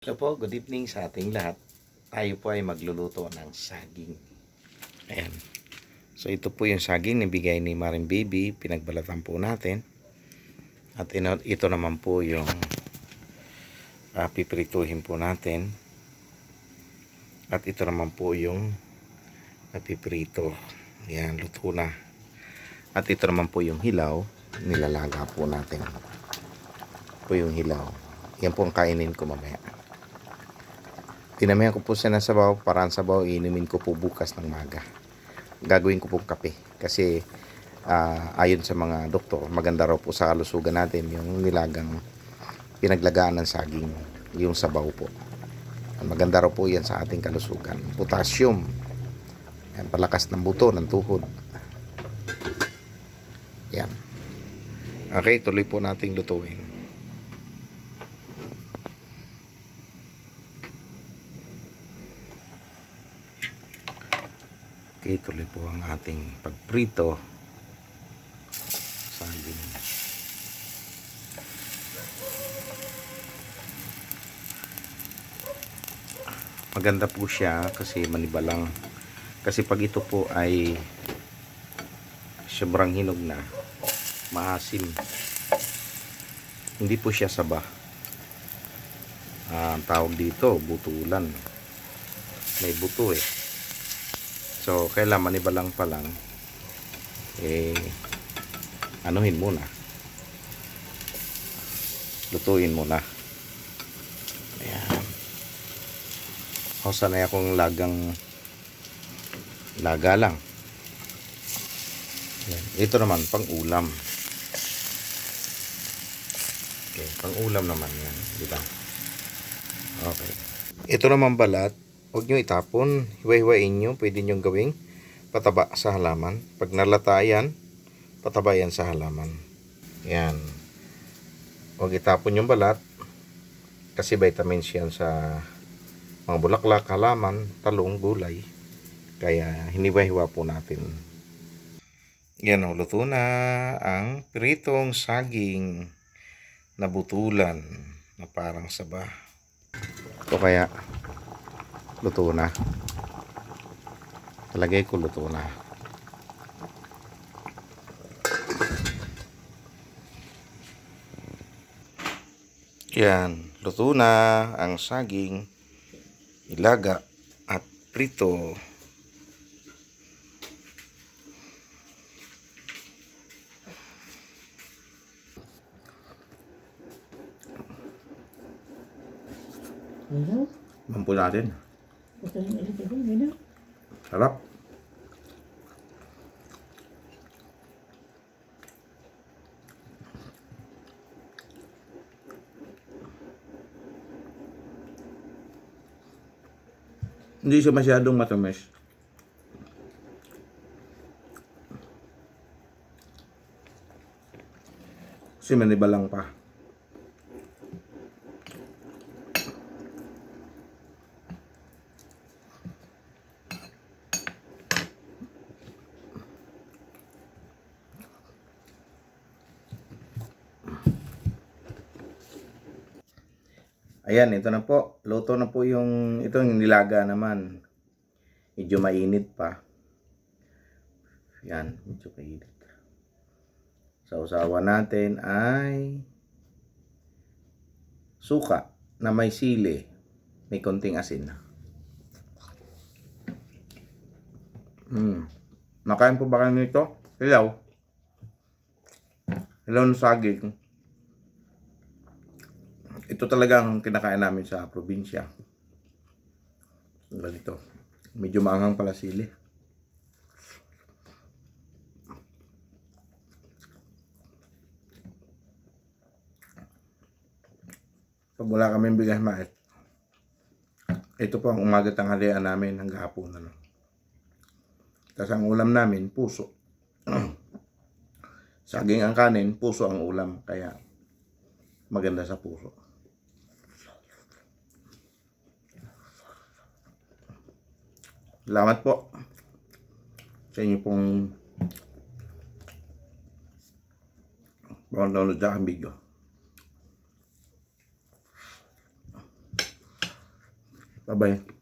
Hello po, good evening sa ating lahat. Tayo po ay magluluto ng saging. Ayan. So ito po yung saging na bigay ni Maring Baby. Pinagbalatan po natin. At ito naman po yung piprituhin po natin. At ito naman po yung piprito. Ayan, luto na. At ito naman po yung hilaw. Nilalaga po natin. Po yung hilaw. Yan po ang kainin ko mamaya. Tinamihan ko po siya ng sabaw, parang sabaw inumin ko po bukas ng maga. Gagawin ko po kape kasi ayon sa mga doktor, maganda raw po sa kalusugan natin yung nilagang pinaglagaan ng saging, yung sabaw po. Maganda raw po yan sa ating kalusugan. Potassium, yan, palakas ng buto, ng tuhod. Yan. Okay, tuloy po nating lutuin. Okay, tuloy po ang ating pagprito saging. Maganda po siya kasi manibalang. Kasi pag ito po ay sobrang hinog na, maasim. Hindi po siya saba. Ang tawag dito, butulan. May buto eh. So, kailangan manibalang pa lang anuhin muna. Lutuin muna. Ayan. O, sanay akong laga lang. Ayan. Ito naman, pang ulam. Okay, pang ulam naman yan. Diba? Okay. Ito naman balat. Huwag nyo itapon, hiwa-hiwain nyo, pwede nyo gawing pataba sa halaman. Pag nalata yan, pataba yan sa halaman. Yan. Huwag itapon yung balat, kasi vitamins yan sa mga bulaklak, halaman, talong, gulay. Kaya hiniwa-hiwa po natin. Yan o, luto na ang pritong saging na butulan na parang saba. Ito kaya luto na. Talagay ko luto na. Yan, luto na ang saging, ilaga at prito. Hello? Mampu natin. Ito yung ilipin ko, gano'n. Sarap. Hindi siya masyadong matamis. Kasi manibalang pa. Ayan, ito na po. Luto na po yung itong nilaga naman. Medyo mainit pa. Yan, medyo mainit. Sausawa natin ay suka na may sili. May konting asin. Nakain po ba kayo nito? Hilaw. Hilaw ng saging. Ito talaga ang kinakain namin sa probinsya. Ganito. Medyo maanghang pala sili. Pag wala kaming bigas mais, ito po ang umaga tanghalian namin hanggang hapunan. Tapos ang ulam namin, puso. Saging ang kanin, puso ang ulam. Kaya maganda sa puso. Salamat po sa inyo pong panonood sa aking video. Bye-bye.